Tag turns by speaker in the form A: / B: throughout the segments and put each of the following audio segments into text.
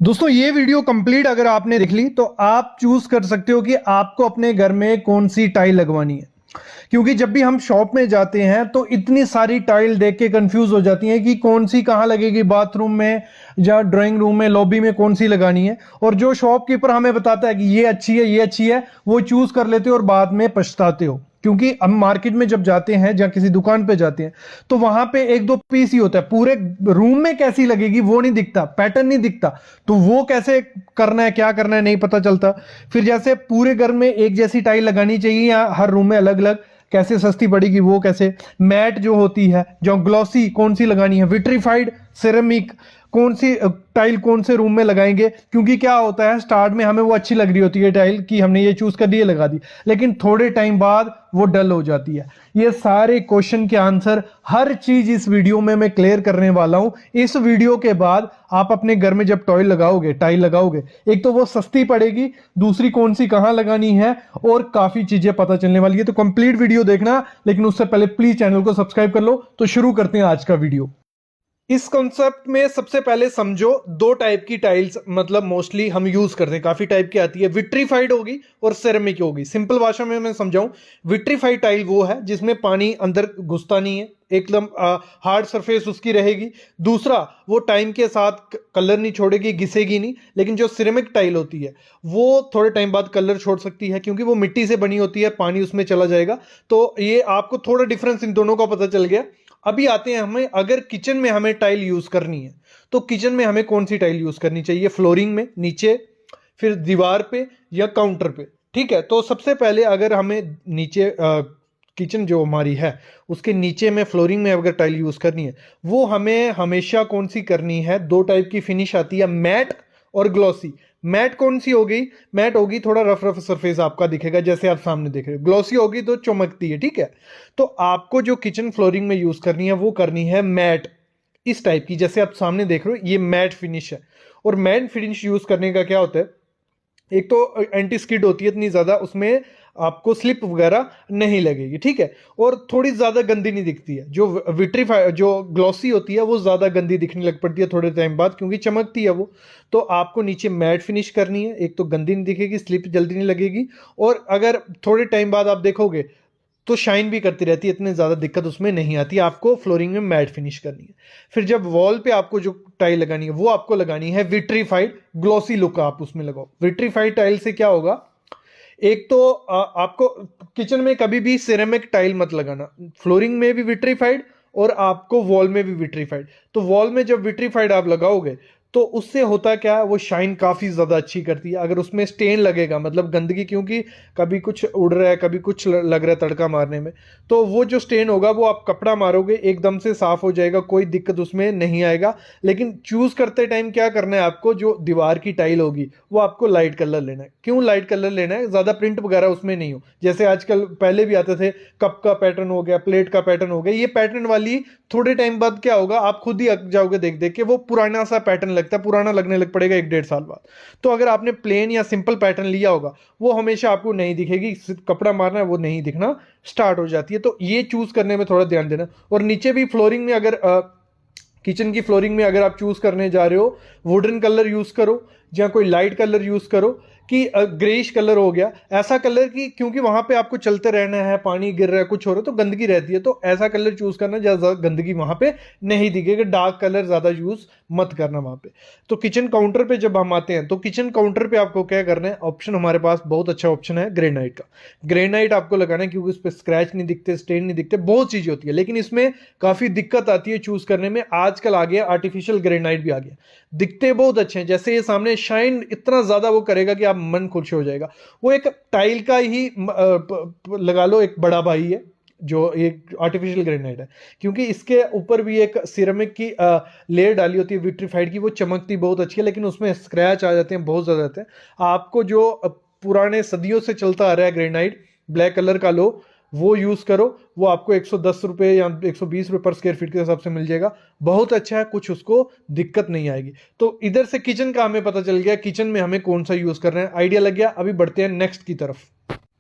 A: दोस्तों ये video complete अगर आपने देख ली तो आप चूज कर सकते हो कि आपको अपने घर में कौन सी टाइल लगवानी है। क्योंकि जब भी हम शॉप में जाते हैं तो इतनी सारी टाइल देख के कंफ्यूज हो जाती हैं कि कौन सी कहाँ लगेगी, बाथरूम में या ड्राइंग रूम में, लॉबी में कौन सी लगानी है। और जो शॉपकीपर हमें बताता है कि ये अच्छी है, ये अच्छी है, वो चूज कर लेते हो और बाद में पछताते हो। क्योंकि हम मार्केट में जब जाते हैं या किसी दुकान पे जाते हैं तो वहां पे एक दो पीस ही होता है, पूरे रूम में कैसी लगेगी वो नहीं दिखता, पैटर्न नहीं दिखता। तो वो कैसे करना है, क्या करना है, नहीं पता चलता। फिर जैसे पूरे घर में एक जैसी टाइल लगानी चाहिए या हर रूम में अलग अलग, कैसे सस्ती पड़ेगी वो कैसे। मैट जो होती है, जो ग्लॉसी कौन सी लगानी है, विट्रीफाइड, सिरेमिक, कौन सी टाइल कौन से रूम में लगाएंगे। क्योंकि क्या होता है, स्टार्ट में हमें वो अच्छी लग रही होती है टाइल कि हमने ये चूज कर दी, ये लगा दी, लेकिन थोड़े टाइम बाद वो डल हो जाती है। ये सारे क्वेश्चन के आंसर, हर चीज इस वीडियो में मैं क्लियर करने वाला हूं। इस वीडियो के बाद आप अपने घर में जब टाइल लगाओगे, एक तो वो सस्ती पड़ेगी, दूसरी कौन सी कहां लगानी है, और काफी चीजें पता चलने वाली है। तो कंप्लीट वीडियो देखना, लेकिन उससे पहले प्लीज चैनल को सब्सक्राइब कर लो। तो शुरू करते हैं आज का वीडियो। इस कॉन्सेप्ट में सबसे पहले समझो, दो टाइप की टाइल्स मतलब मोस्टली हम यूज करते हैं, काफी टाइप की आती है। विट्रीफाइड होगी और सेरेमिक होगी। सिंपल भाषा में मैं समझाऊं, विट्रीफाइड टाइल वो है जिसमें पानी अंदर घुसता नहीं है, एकदम हार्ड सरफेस उसकी रहेगी। दूसरा, वो टाइम के साथ कलर नहीं छोड़ेगी, घिसेगी नहीं। लेकिन जो सिरेमिक टाइल होती है वो थोड़े टाइम बाद कलर छोड़ सकती है, क्योंकि वो मिट्टी से बनी होती है, पानी उसमें चला जाएगा। तो ये आपको थोड़ा डिफरेंस इन दोनों का पता चल गया। अभी आते हैं, हमें अगर किचन में हमें टाइल यूज करनी है तो किचन में हमें कौन सी टाइल यूज करनी चाहिए, फ्लोरिंग में नीचे, फिर दीवार पे या काउंटर पे। ठीक है, तो सबसे पहले अगर हमें नीचे किचन जो हमारी है उसके नीचे में फ्लोरिंग में अगर टाइल यूज करनी है, वो हमें हमेशा कौन सी करनी है, दो टाइप की फिनिश आती है, मैट और ग्लॉसी। मैट कौन सी हो गई, मैट होगी थोड़ा रफ रफ सरफेस आपका दिखेगा, जैसे आप सामने देख रहे हो। ग्लॉसी होगी तो चमकती है। ठीक है, तो आपको जो किचन फ्लोरिंग में यूज करनी है वो करनी है मैट, इस टाइप की, जैसे आप सामने देख रहे हो, ये मैट फिनिश है। और मैट फिनिश यूज करने का क्या होता है, एक तो एंटी स्किड होती है इतनी ज्यादा, उसमें आपको स्लिप वगैरह नहीं लगेगी। ठीक है, और थोड़ी ज्यादा गंदी नहीं दिखती है। जो विट्रीफाई जो ग्लॉसी होती है वो ज्यादा गंदी दिखने लग पड़ती है थोड़े टाइम बाद, क्योंकि चमकती है वो। तो आपको नीचे मैट फिनिश करनी है, एक तो गंदी नहीं दिखेगी, स्लिप जल्दी नहीं लगेगी, और अगर थोड़े टाइम बाद आप देखोगे तो शाइन भी करती रहती है, इतनी ज़्यादा दिक्कत उसमें नहीं आती। आपको फ्लोरिंग में मैट फिनिश करनी है। फिर जब वॉल पे आपको जो टाइल लगानी है वो आपको लगानी है विट्रीफाइड, ग्लॉसी लुक आप उसमें लगाओ। विट्रीफाइड टाइल से क्या होगा, एक तो आपको किचन में कभी भी सिरेमिक टाइल मत लगाना, फ्लोरिंग में भी विट्रीफाइड और आपको वॉल में भी विट्रीफाइड। तो वॉल में जब विट्रीफाइड आप लगाओगे तो उससे होता क्या है, वो शाइन काफी ज्यादा अच्छी करती है। अगर उसमें स्टेन लगेगा, मतलब गंदगी, क्योंकि कभी कुछ उड़ रहा है, कभी कुछ लग रहा है तड़का मारने में, तो वो जो स्टेन होगा वो आप कपड़ा मारोगे एकदम से साफ हो जाएगा, कोई दिक्कत उसमें नहीं आएगा। लेकिन चूज करते टाइम क्या करना है आपको, जो दीवार की टाइल होगी वो आपको लाइट कलर लेना है। क्यों लाइट कलर लेना है, ज्यादा प्रिंट वगैरह उसमें नहीं हो, जैसे आजकल पहले भी आते थे, कप का पैटर्न हो गया, प्लेट का पैटर्न हो गया, ये पैटर्न वाली थोड़े टाइम बाद क्या होगा, आप खुद ही अक जाओगे देख देख के, वो पुराना सा पैटर्न लगता है, पुराना लगने लग पड़ेगा एक डेढ़ साल बाद। तो अगर आपने प्लेन या सिंपल पैटर्न लिया होगा वो हमेशा आपको नहीं दिखेगी, कपड़ा मारना है वो नहीं दिखना स्टार्ट हो जाती है। तो ये चूज करने में थोड़ा ध्यान देना। और नीचे भी फ्लोरिंग में अगर किचन की फ्लोरिंग में अगर आप चूज करने जा रहे हो, वुडन कलर यूज करो या कोई लाइट कलर यूज करो, कि ग्रेइश कलर हो गया, ऐसा कलर की, क्योंकि वहां पे आपको चलते रहना है, पानी गिर रहा है, कुछ हो रहा है तो गंदगी रहती है। तो ऐसा कलर चूज करना ज्यादा गंदगी वहां पे नहीं दिखेगी, डार्क कलर ज्यादा यूज मत करना वहां पे। तो किचन काउंटर पे जब हम आते हैं तो किचन काउंटर पे आपको क्या करना है, ऑप्शन हमारे पास बहुत अच्छा ऑप्शन है ग्रेनाइट का। ग्रेनाइट आपको लगाना है, क्योंकि उस पर स्क्रैच नहीं दिखते, स्टेन नहीं दिखते, बहुत चीजें होती है। लेकिन इसमें काफी दिक्कत आती है चूज करने में। आजकल आ गया आर्टिफिशियल ग्रेनाइट भी आ गया, दिखते बहुत अच्छे हैं, जैसे ये सामने शाइन इतना ज्यादा वो करेगा कि आप मन खुश हो जाएगा। वो एक टाइल का ही लगा लो एक बड़ा भाई है जो एक आर्टिफिशियल ग्रेनाइट है, क्योंकि इसके ऊपर भी एक सिरेमिक की लेयर डाली होती है विट्रीफाइड की, वो चमकती बहुत अच्छी है, लेकिन उसमें स्क्रैच आ जाते हैं, बहुत ज्यादा आते हैं। आपको जो पुराने सदियों से चलता आ रहा है ग्रेनाइट, ब्लैक कलर का लो, वो यूज करो। वो आपको 110 रुपये या 120 रुपये पर स्क्वायर फीट के हिसाब से मिल जाएगा, बहुत अच्छा है, कुछ उसको दिक्कत नहीं आएगी। तो इधर से किचन का हमें पता चल गया, किचन में हमें कौन सा यूज करना है, आइडिया लग गया। अभी बढ़ते हैं नेक्स्ट की तरफ।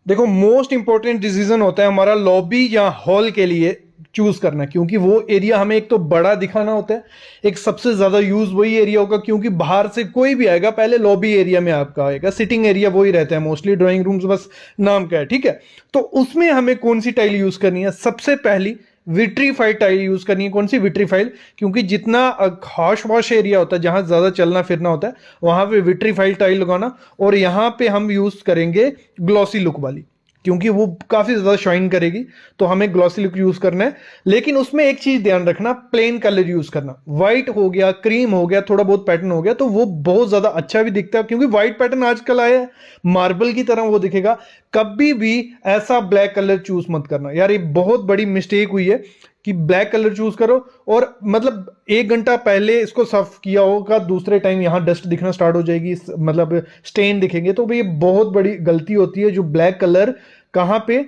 A: देखो, मोस्ट इंपॉर्टेंट डिसीजन होता है हमारा लॉबी या हॉल के लिए चूज करना है, क्योंकि वो एरिया हमें एक तो बड़ा दिखाना होता है, एक सबसे ज्यादा यूज वही एरिया होगा, क्योंकि बाहर से कोई भी आएगा पहले लॉबी एरिया में आपका आएगा, सिटिंग एरिया वही रहता है मोस्टली, ड्राइंग रूम्स बस नाम का है, ठीक है। तो उसमें हमें कौन सी टाइल यूज करनी है? सबसे पहली विट्रीफाइड टाइल यूज करनी है। कौन सी? विट्रीफाइड, क्योंकि जितना हॉश वॉश एरिया होता है जहां ज्यादा चलना फिरना होता है वहां पे विट्रीफाइड टाइल लगाना, और यहां पे हम यूज करेंगे ग्लॉसी लुक वाली, क्योंकि वो काफी ज्यादा शाइन करेगी, तो हमें ग्लॉसी लुक यूज करना है। लेकिन उसमें एक चीज ध्यान रखना, प्लेन कलर यूज करना। व्हाइट हो गया, क्रीम हो गया, थोड़ा बहुत पैटर्न हो गया तो वो बहुत ज्यादा अच्छा भी दिखता है, क्योंकि व्हाइट पैटर्न आजकल आया है, मार्बल की तरह वो दिखेगा। कभी भी ऐसा ब्लैक कलर चूज मत करना यार, ये बहुत बड़ी मिस्टेक हुई है कि ब्लैक कलर चूज करो और मतलब 1 घंटा पहले इसको साफ किया होगा, दूसरे टाइम यहां डस्ट दिखना स्टार्ट हो जाएगी, मतलब स्टेन दिखेंगे, तो ये बहुत बड़ी गलती होती है। जो ब्लैक कलर कहां पे?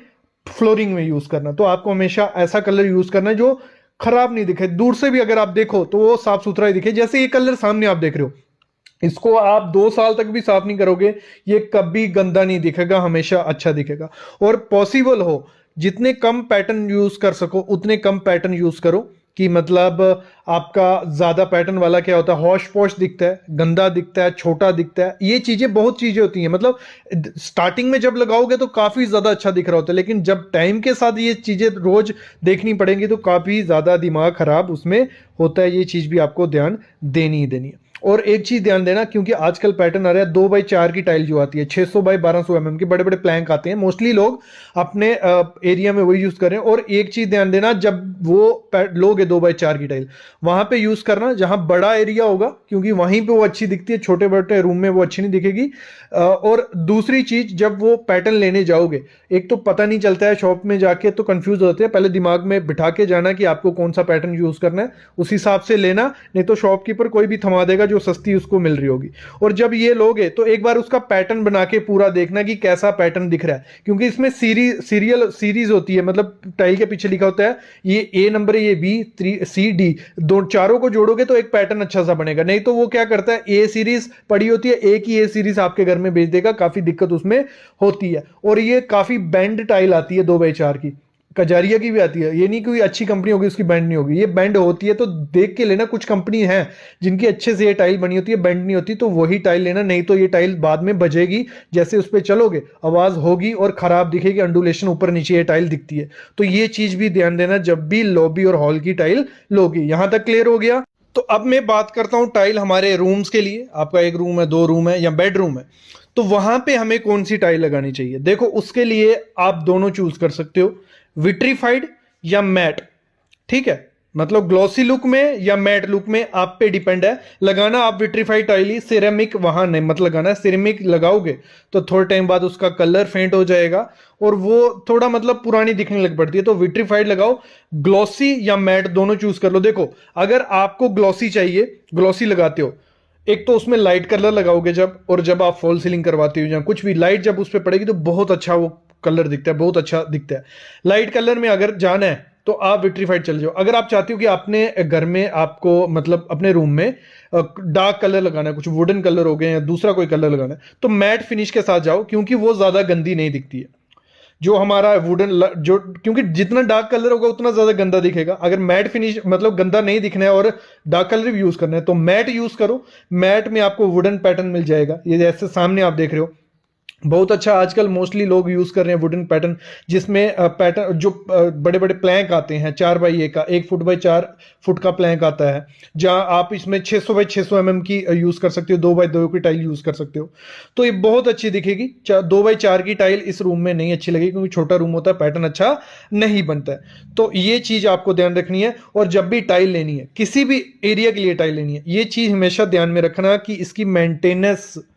A: फ्लोरिंग में यूज करना। तो आपको हमेशा ऐसा कलर यूज करना है जो खराब नहीं दिखे, दूर से भी अगर आप देखो तो वो साफ सुथरा ही दिखे। जैसे ये कलर सामने आप देख रहे हो, इसको आप 2 साल तक भी साफ नहीं करोगे, ये कभी गंदा नहीं दिखेगा, हमेशा अच्छा दिखेगा। और पॉसिबल हो जितने कम पैटर्न यूज कर सको उतने कम पैटर्न यूज करो, कि मतलब आपका ज्यादा पैटर्न वाला क्या होता है, हॉश पॉश दिखता है, गंदा दिखता है, छोटा दिखता है। ये चीजें बहुत चीजें होती हैं, मतलब स्टार्टिंग में जब लगाओगे तो काफी ज्यादा अच्छा दिख रहा होता है, लेकिन जब टाइम के साथ ये चीजें रोज देखनी पड़ेंगी तो काफी ज्यादा दिमाग खराब उसमें होता है। ये चीज भी आपको ध्यान देनी ही देनी है। और एक चीज ध्यान देना, क्योंकि आजकल पैटर्न आ रहा है 2x4 की टाइल जो आती है, 600x1200 के बड़े बड़े प्लैंक आते हैं, मोस्टली लोग अपने एरिया में वही यूज कर रहे हैं। और एक चीज ध्यान देना, जब वो लोगे 2x4 की टाइल, वहां पे यूज करना जहां बड़ा एरिया होगा, क्योंकि वहीं पे वो अच्छी दिखती है, छोटे बड़े रूम में वो अच्छी नहीं दिखेगी। और दूसरी चीज, जब वो पैटर्न लेने जाओगे, एक तो पता नहीं चलता है शॉप में जाके, तो कंफ्यूज होते हैं, पहले दिमाग में बिठा के जाना कि आपको कौन सा पैटर्न यूज करना है, उस हिसाब से लेना, नहीं तो शॉपकीपर कोई भी थमा देगा जो सस्ती उसको मिल रही होगी। और जब ये लोगे तो एक बार उसका पैटर्न बना के पूरा देखना कि कैसा पैटर्न दिख रहा है, क्योंकि इसमें सीरीज होती है, मतलब टाइल के पीछे लिखा होता है ये ए नंबर है, ये बी, सी, डी, दो चारों को जोड़ोगे तो एक पैटर्न अच्छा सा बनेगा। नहीं तो वो क्या करता है, ए सीरीज पड़ी होती है, एक ही ए सीरीज आपके घर में भेज देगा, काफी दिक्कत उसमें होती है। और ये काफी बैंड टाइल आती है 2x4 की, कजारिया की भी आती है, ये नहीं कोई अच्छी कंपनी होगी उसकी बैंड नहीं होगी, ये बैंड होती है, तो देख के लेना। कुछ कंपनी है जिनकी अच्छे से ये टाइल बनी होती है, बैंड नहीं होती, तो वही टाइल लेना, नहीं तो ये टाइल बाद में बजेगी, जैसे उस पर चलोगे आवाज होगी और खराब दिखेगी, अंडुलेशन ऊपर नीचे ये टाइल दिखती है। तो ये चीज भी ध्यान देना जब भी लॉबी और हॉल की टाइल लोगी। यहां तक क्लियर हो गया? तो अब मैं बात करता हूं टाइल हमारे रूम्स के लिए। आपका एक रूम है, 2 रूम है या बेडरूम है, तो वहां पे हमें कौन सी टाइल लगानी चाहिए? देखो, उसके लिए आप दोनों चूज कर सकते हो, विट्रीफाइड या मैट, ठीक है। मतलब ग्लॉसी लुक में या मैट लुक में आप पे डिपेंड है। लगाना आप विट्रीफाइड टाइल ही, सिरेमिक वहां नहीं मत लगाना। सिरेमिक लगाओगे तो थोड़े टाइम बाद उसका कलर फेंट हो जाएगा और वो थोड़ा मतलब पुरानी दिखने लग पड़ती है। तो विट्रीफाइड लगाओ, ग्लॉसी या मैट दोनों चूज कर लो। देखो, अगर आपको ग्लॉसी चाहिए, ग्लॉसी लगाते हो, एक तो उसमें लाइट कलर लगाओगे जब, और जब आप फॉल सीलिंग करवाते हो या कुछ भी, लाइट जब उस पर पड़ेगी तो बहुत अच्छा वो कलर दिखता है, बहुत अच्छा दिखता है। लाइट कलर में अगर जाना है तो आप विट्रीफाइड चले जाओ। अगर आप चाहते हो कि अपने घर में आपको मतलब अपने रूम में डार्क कलर लगाना है, कुछ वुडन कलर हो गए या दूसरा कोई कलर लगाना है, तो मैट फिनिश के साथ जाओ, क्योंकि वो ज्यादा गंदी नहीं दिखती है। जो हमारा वुडन जो, क्योंकि जितना डार्क कलर होगा उतना ज्यादा गंदा दिखेगा। अगर मैट फिनिश मतलब गंदा नहीं दिखना है और डार्क कलर भी यूज करना है तो मैट यूज करो। मैट में आपको वुडन पैटर्न मिल जाएगा, ये जैसे सामने आप देख रहे हो, बहुत अच्छा आजकल मोस्टली लोग यूज कर रहे हैं वुडन पैटर्न, जिसमें पैटर्न जो बड़े बड़े प्लैंक आते हैं, 4x1 का, 1 फुट का प्लैंक आता है, जहां आप इसमें 600x600 की यूज कर सकते हो, 2x2 की टाइल यूज कर सकते हो, तो ये बहुत अच्छी दिखेगी। 2x4 की टाइल इस रूम में नहीं अच्छी लगेगी, क्योंकि छोटा रूम होता है, पैटर्न अच्छा नहीं बनता है। तो ये चीज आपको ध्यान रखनी है। और जब भी टाइल लेनी है, किसी भी एरिया के लिए टाइल लेनी है, ये चीज हमेशा ध्यान में रखना कि इसकी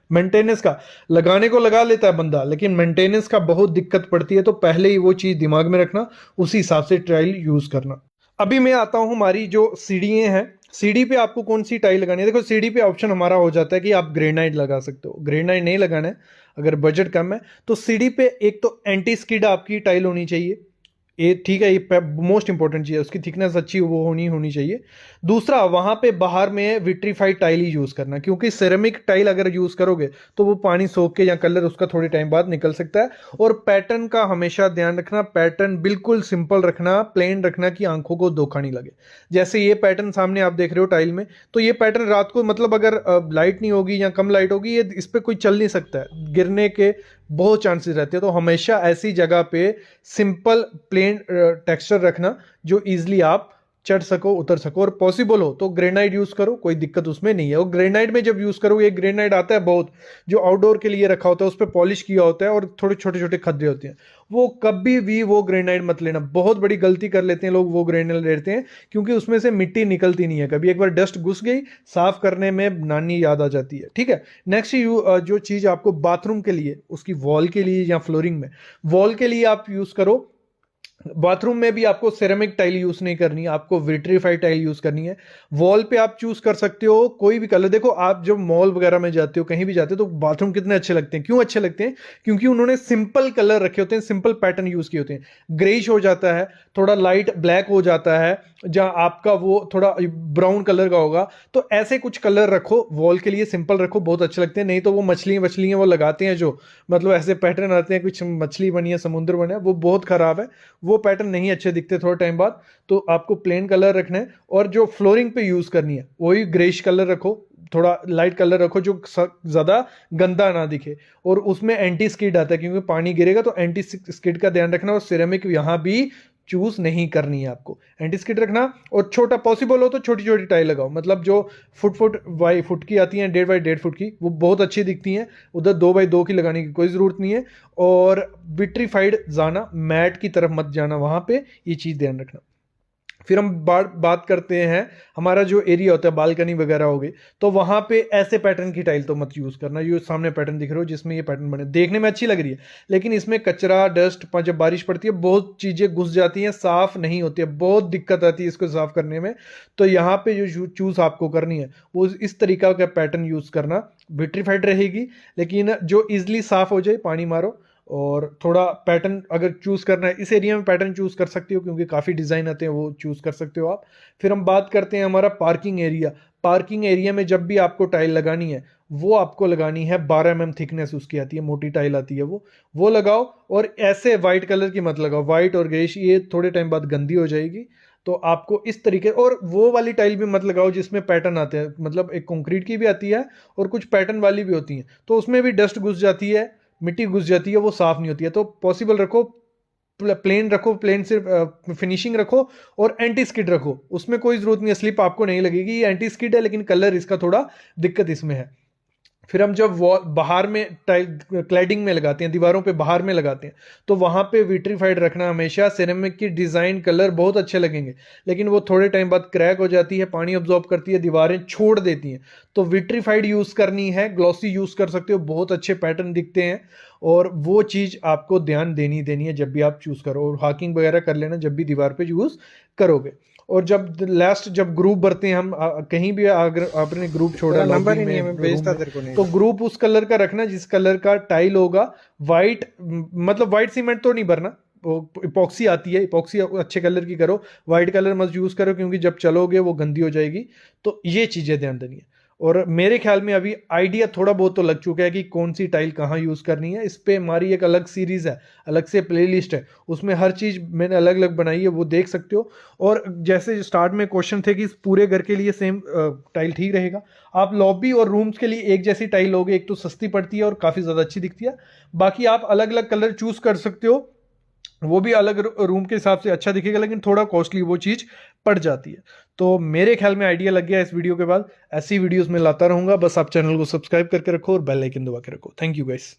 A: मेंटेनेंस का, लगाने को लगा लेता है बंदा, लेकिन मेंटेनेंस का बहुत दिक्कत पड़ती है। तो पहले ही वो चीज दिमाग में रखना, उसी हिसाब से टाइल यूज करना। अभी मैं आता हूं हमारी जो सीढ़ियां हैं, सीढ़ी पे आपको कौन सी टाइल लगानी है? देखो, सीढ़ी पे ऑप्शन हमारा हो जाता है कि आप ग्रेनाइट लगा सकते हो, ग्रेनाइट नहीं लगाना है अगर बजट कम है। तो सीढ़ी पे एक तो एंटी स्किड आपकी टाइल होनी चाहिए, ये ठीक है, ये मोस्ट इंपॉर्टेंट चीज़ है, उसकी थिकनेस अच्छी वो होनी चाहिए। दूसरा, वहां पे बाहर में विट्रीफाइड टाइल ही यूज करना, क्योंकि सिरेमिक टाइल अगर यूज करोगे तो वो पानी सोख के या कलर उसका थोड़े टाइम बाद निकल सकता है। और पैटर्न का हमेशा ध्यान रखना, पैटर्न बिल्कुल सिंपल रखना, प्लेन रखना, कि आंखों को धोखा नहीं लगे। जैसे ये पैटर्न सामने आप देख रहे हो टाइल में, तो ये पैटर्न रात को मतलब अगर लाइट नहीं होगी या कम लाइट होगी, ये इस पर कोई चल नहीं सकता है, गिरने के बहुत चांसेस रहते हैं। तो हमेशा ऐसी जगह पे सिंपल प्लेन टेक्सचर रखना जो इजीली आप चढ़ सको उतर सको, और पॉसिबल हो तो ग्रेनाइट यूज करो, कोई दिक्कत उसमें नहीं है। और ग्रेनाइट में जब यूज करो, ये ग्रेनाइट आता है बहुत, जो आउटडोर के लिए रखा होता है, उस पर पॉलिश किया होता है और थोड़े छोटे छोटे खद्दे होते हैं, वो कभी भी वो ग्रेनाइट मत लेना। बहुत बड़ी गलती कर लेते हैं लोग, वो ग्रेनाइट लेते हैं क्योंकि उसमें से मिट्टी निकलती नहीं है कभी, एक बार डस्ट घुस गई साफ करने में नानी याद आ जाती है। ठीक है, नेक्स्ट जो चीज आपको बाथरूम के लिए, उसकी वॉल के लिए या फ्लोरिंग में, वॉल के लिए आप यूज करो, बाथरूम में भी आपको सिरेमिक टाइल यूज नहीं करनी है, आपको विट्रीफाइड टाइल यूज करनी है। वॉल पे आप चूज कर सकते हो कोई भी कलर। देखो, आप जब मॉल वगैरह में जाते हो, कहीं भी जाते हो, तो बाथरूम कितने अच्छे लगते हैं। क्यों अच्छे लगते हैं? क्योंकि उन्होंने सिंपल कलर रखे होते हैं, सिंपल पैटर्न यूज किए होते हैं। ग्रेइश हो जाता है, थोड़ा लाइट ब्लैक हो जाता है, जहां आपका वो थोड़ा ब्राउन कलर का होगा। तो ऐसे कुछ कलर रखो वॉल के लिए, सिंपल रखो, बहुत अच्छे लगते हैं। नहीं तो वो मछलियां वो लगाते हैं, जो मतलब ऐसे पैटर्न आते हैं, कुछ मछली बनी है, समुद्र बना है, वो बहुत खराब है, वो पैटर्न नहीं अच्छे दिखते थोड़े टाइम बाद। तो आपको प्लेन कलर रखना है, और जो फ्लोरिंग पे यूज करनी है वही ग्रेइश कलर रखो, थोड़ा लाइट कलर रखो, जो ज्यादा गंदा ना दिखे। और उसमें एंटी स्किड आता है, क्योंकि पानी गिरेगा तो एंटी स्किड का ध्यान रखना। और सिरेमिक यहां भी चूज नहीं करनी है आपको, एंटी स्किड रखना। और छोटा पॉसिबल हो तो छोटी छोटी टाइल लगाओ, मतलब जो फुट बाई फुट की आती हैं, 1.5 बाई 1.5 फुट की, वो बहुत अच्छी दिखती हैं। उधर 2 बाई 2 की लगाने की कोई जरूरत नहीं है। और विट्रीफाइड जाना, मैट की तरफ मत जाना वहां पे, ये चीज ध्यान रखना। फिर हम बात करते हैं, हमारा जो एरिया होता है बालकनी वगैरह हो गई, तो वहां पे ऐसे पैटर्न की टाइल तो मत यूज करना। ये सामने पैटर्न दिख रहे हो जिसमें ये पैटर्न बने, देखने में अच्छी लग रही है, लेकिन इसमें कचरा डस्ट, जब बारिश पड़ती है बहुत चीजें घुस जाती हैं, साफ नहीं होती है, बहुत दिक्कत आती है इसको साफ करने में। तो यहाँ पे जो चूज आपको करनी है वो इस तरीका का पैटर्न यूज करना, विट्रीफाइड रहेगी, लेकिन जो इजिली साफ हो जाए, पानी मारो। और थोड़ा पैटर्न अगर चूज करना है, इस एरिया में पैटर्न चूज कर सकते हो, क्योंकि काफी डिजाइन आते हैं, वो चूज कर सकते हो आप। फिर हम बात करते हैं हमारा पार्किंग एरिया। पार्किंग एरिया में जब भी आपको टाइल लगानी है, वो आपको लगानी है 12 mm थिकनेस उसकी आती है, मोटी टाइल आती है, वो लगाओ। और ऐसे व्हाइट कलर की मत लगाओ, व्हाइट और ग्रेश ये थोड़े टाइम बाद गंदी हो जाएगी। तो आपको इस तरीके, और वो वाली टाइल भी मत लगाओ जिसमें पैटर्न आते हैं, मतलब एक कंक्रीट की भी आती है और कुछ पैटर्न वाली भी होती है, तो उसमें भी डस्ट घुस जाती है, मिट्टी घुस जाती है, वो साफ नहीं होती है। तो पॉसिबल रखो प्लेन रखो, प्लेन से फिनिशिंग रखो, और एंटी स्किड रखो, उसमें कोई जरूरत नहीं है, स्लिप आपको नहीं लगेगी। ये एंटी स्किड है, लेकिन कलर इसका थोड़ा दिक्कत इसमें है। फिर हम जब वॉल बाहर में टाइल क्लैडिंग में लगाते हैं, दीवारों पे बाहर में लगाते हैं, तो वहां पे विट्रीफाइड रखना हमेशा। सिरेमिक की डिजाइन कलर बहुत अच्छे लगेंगे, लेकिन वो थोड़े टाइम बाद क्रैक हो जाती है, पानी ऑब्जॉर्ब करती है, दीवारें छोड़ देती हैं। तो विट्रीफाइड यूज करनी है, ग्लॉसी यूज कर सकते हो, बहुत अच्छे पैटर्न दिखते हैं। और वो चीज आपको ध्यान देनी है जब भी आप चूज करो, और हाकिंग वगैरह कर लेना जब भी दीवार पे यूज करोगे। और जब ग्रुप भरते हैं हम, कहीं भी अगर आपने ग्रुप छोड़ा
B: नंबर ही
A: लॉबी
B: नहीं है,
A: में
B: मैं
A: रूम
B: भेजता
A: में,
B: तेरे को नहीं।
A: तो ग्रुप उस कलर का रखना जिस कलर का टाइल होगा। वाइट, मतलब वाइट सीमेंट तो नहीं भरना, वो इपॉक्सी आती है, इपॉक्सी अच्छे कलर की करो। वाइट कलर मत यूज करो, क्योंकि जब चलोगे वो गंदी हो जाएगी। तो ये चीजें ध्यान देनी है। और मेरे ख्याल में अभी आइडिया थोड़ा बहुत तो लग चुका है कि कौन सी टाइल कहाँ यूज करनी है। इस पे हमारी एक अलग सीरीज है, अलग से प्लेलिस्ट है, उसमें हर चीज मैंने अलग अलग बनाई है, वो देख सकते हो। और जैसे स्टार्ट में क्वेश्चन थे कि इस पूरे घर के लिए सेम टाइल ठीक रहेगा, आप लॉबी और रूम्स के लिए एक जैसी टाइल लोगे, एक तो सस्ती पड़ती है और काफी ज्यादा अच्छी दिखती है। बाकी आप अलग अलग कलर चूज कर सकते हो, वो भी अलग रूम के हिसाब से अच्छा दिखेगा, लेकिन थोड़ा कॉस्टली वो चीज पड़ जाती है। तो मेरे ख्याल में आइडिया लग गया इस वीडियो के बाद। ऐसी वीडियोस में लाता रहूंगा, बस आप चैनल को सब्सक्राइब करके रखो और बेल आइकन दबा के रखो। Thank you guys.